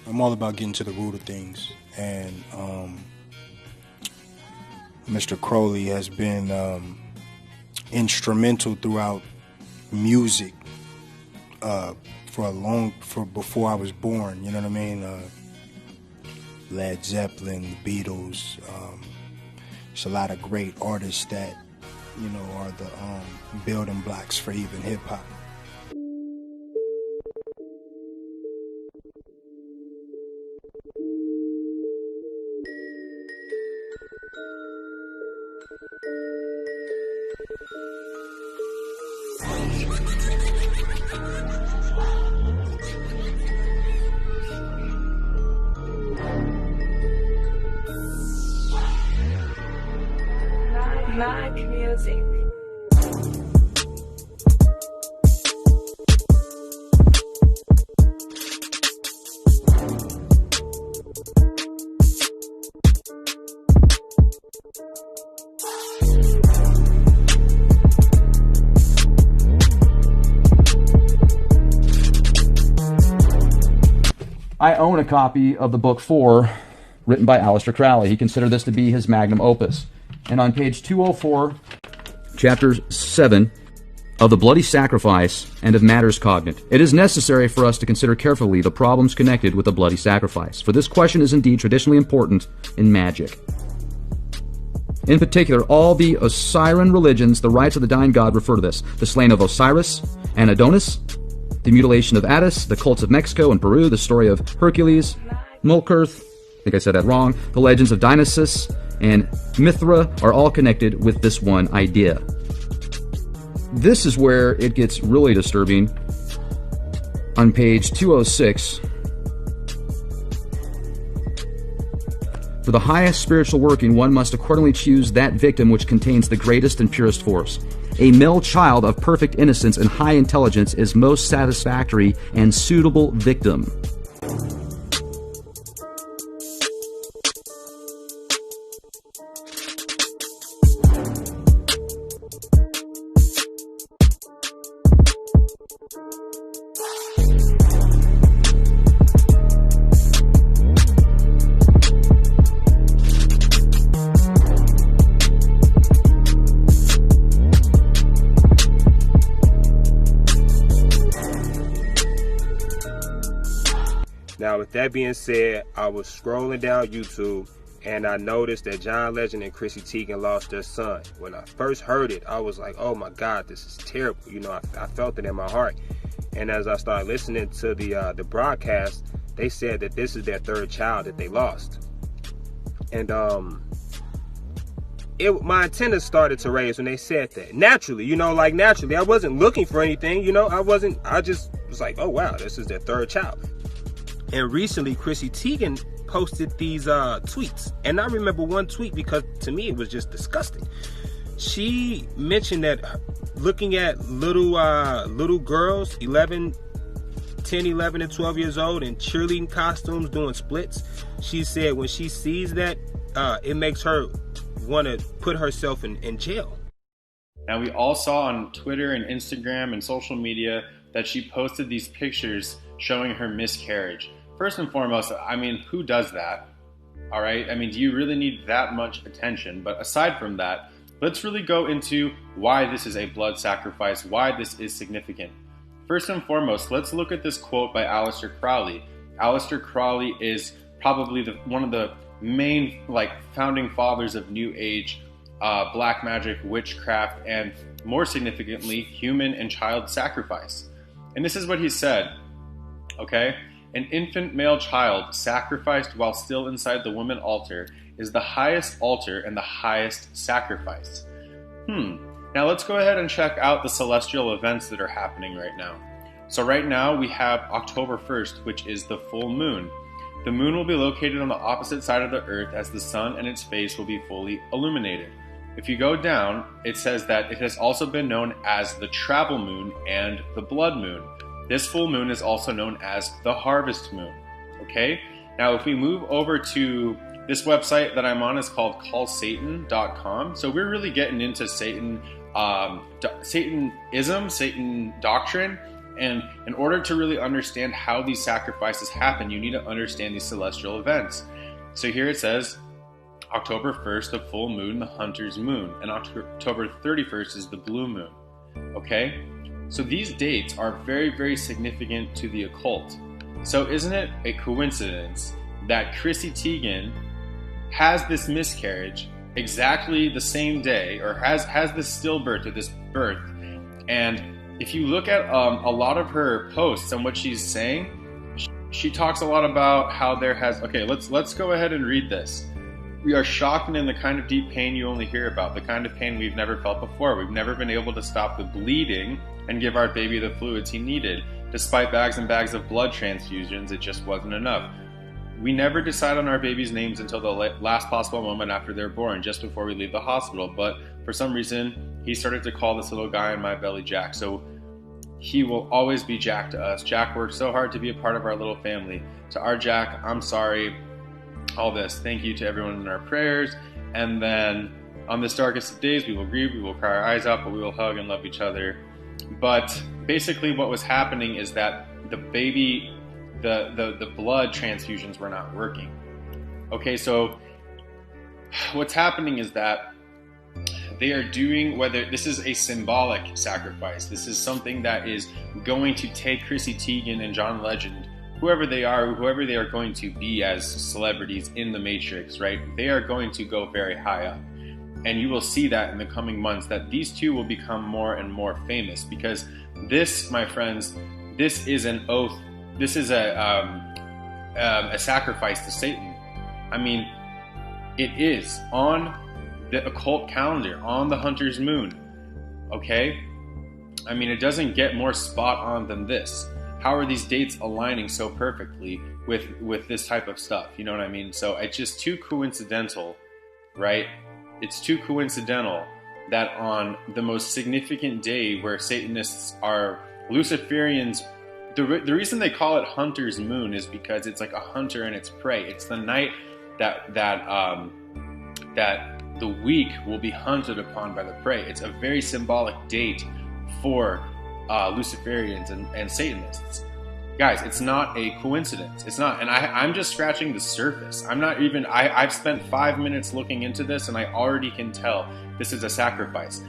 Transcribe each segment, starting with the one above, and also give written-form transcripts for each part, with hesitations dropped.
I'm all about getting to the root of things, and Mr. Crowley has been instrumental throughout music for before I was born. You know what I mean? Led Zeppelin, the Beatles. There's a lot of great artists that are the building blocks for even hip hop. Mag music. I own a copy of the book 4, written by Aleister Crowley. He considered this to be his magnum opus. And on page 204, chapter 7, of the bloody sacrifice and of matters cognate, it is necessary for us to consider carefully the problems connected with the bloody sacrifice, for this question is indeed traditionally important in magic. In particular, all the Osirian religions, the rites of the dying god, refer to this. The slaying of Osiris and Adonis, the mutilation of Attis, the cults of Mexico and Peru, the story of Hercules, Mulkurth, I think I said that wrong, the legends of Dionysus and Mithra are all connected with this one idea. This is where it gets really disturbing. On page 206, for the highest spiritual working, one must accordingly choose that victim which contains the greatest and purest force. A male child of perfect innocence and high intelligence is most satisfactory and suitable victim. Now, with that being said, I was scrolling down YouTube and I noticed that John Legend and Chrissy Teigen lost their son. When I first heard it, I was like, oh my God, this is terrible. I felt it in my heart. And as I started listening to the broadcast, they said that this is their third child that they lost. And my antennas started to raise when they said that. Naturally, naturally. I wasn't looking for anything, I just was like, oh wow, this is their third child. And recently, Chrissy Teigen posted these tweets. And I remember one tweet because to me it was just disgusting. She mentioned that looking at little girls, 10, 11, and 12 years old in cheerleading costumes doing splits, she said when she sees that, it makes her want to put herself in jail. Now, we all saw on Twitter and Instagram and social media that she posted these pictures showing her miscarriage. First and foremost, I mean, who does that? All right? I mean, do you really need that much attention? But aside from that, let's really go into why this is a blood sacrifice, why this is significant. First and foremost, let's look at this quote by Aleister Crowley. Aleister Crowley is probably one of the main founding fathers of New Age, black magic, witchcraft, and more significantly, human and child sacrifice. And this is what he said, okay? An infant male child sacrificed while still inside the woman altar is the highest altar and the highest sacrifice. Now let's go ahead and check out the celestial events that are happening right now. So right now we have October 1st, which is the full moon. The moon will be located on the opposite side of the earth as the sun and its face will be fully illuminated. If you go down, it says that it has also been known as the travel moon and the blood moon. This full moon is also known as the harvest moon. Okay? Now if we move over to this website that I'm on, is called callsatan.com. So we're really getting into Satanism, Satan doctrine. And in order to really understand how these sacrifices happen, you need to understand these celestial events. So here it says, October 1st, the full moon, the hunter's moon, and October 31st is the blue moon. Okay? So these dates are very, very significant to the occult. So isn't it a coincidence that Chrissy Teigen has this miscarriage exactly the same day, or has this stillbirth or this birth? And if you look at a lot of her posts and what she's saying, she talks a lot about how there has... Okay, let's go ahead and read this. We are shocked and in the kind of deep pain you only hear about, the kind of pain we've never felt before. We've never been able to stop the bleeding and give our baby the fluids he needed. Despite bags and bags of blood transfusions, it just wasn't enough. We never decide on our baby's names until the last possible moment after they're born, just before we leave the hospital. But for some reason, he started to call this little guy in my belly Jack. So he will always be Jack to us. Jack worked so hard to be a part of our little family. To our Jack, I'm sorry. All this. Thank you to everyone in our prayers. And then on this darkest of days, we will grieve, we will cry our eyes out, but we will hug and love each other. But basically what was happening is that the baby, the blood transfusions were not working. Okay, so what's happening is that they are doing, whether this is a symbolic sacrifice, this is something that is going to take Chrissy Teigen and John Legend, whoever they are going to be as celebrities in the Matrix, right? They are going to go very high up. And you will see that in the coming months, that these two will become more and more famous, because this, my friends, this is an oath. This is a sacrifice to Satan. I mean, it is on the occult calendar, on the hunter's moon. Okay? I mean, it doesn't get more spot on than this. How are these dates aligning so perfectly with this type of stuff? You know what I mean? So it's just too coincidental, right? It's too coincidental that on the most significant day where Satanists are Luciferians, the reason they call it hunter's moon is because it's like a hunter and its prey. It's the night that the weak will be hunted upon by the prey. It's a very symbolic date for Luciferians and Satanists. Guys, it's not a coincidence. It's not. And I'm just scratching the surface. I'm not even... I've spent 5 minutes looking into this, and I already can tell this is a sacrifice.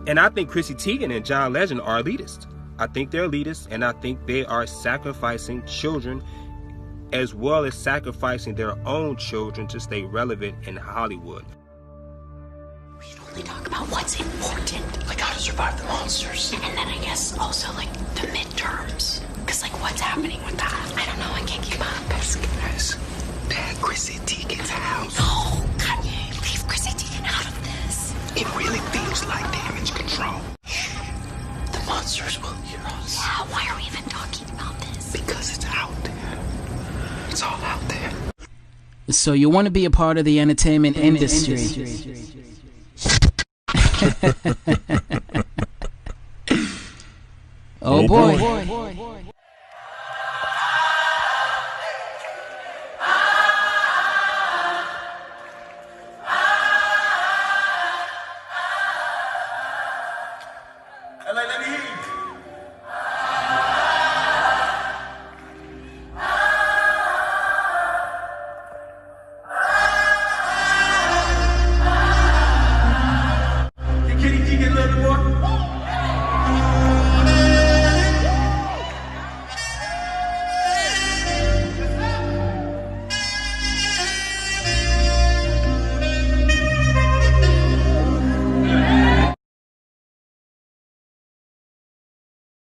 And I think Chrissy Teigen and John Legend are elitist. I think they're elitist, and I think they are sacrificing children as well as sacrificing their own children to stay relevant in Hollywood. We should only talk about what's important. Like how to survive the monsters. And then I guess also like the midterms. Because like what's happening with that? I don't know, I can't keep up. Guys, ban Chrissy Teigen's house. No, Kanye, leave Chrissy Teigen out of this. It really feels like damage control. The monsters will hear us. Yeah, why are we even talking about this? Because it's out there. It's all out there. So you want to be a part of the entertainment industry. Oh boy.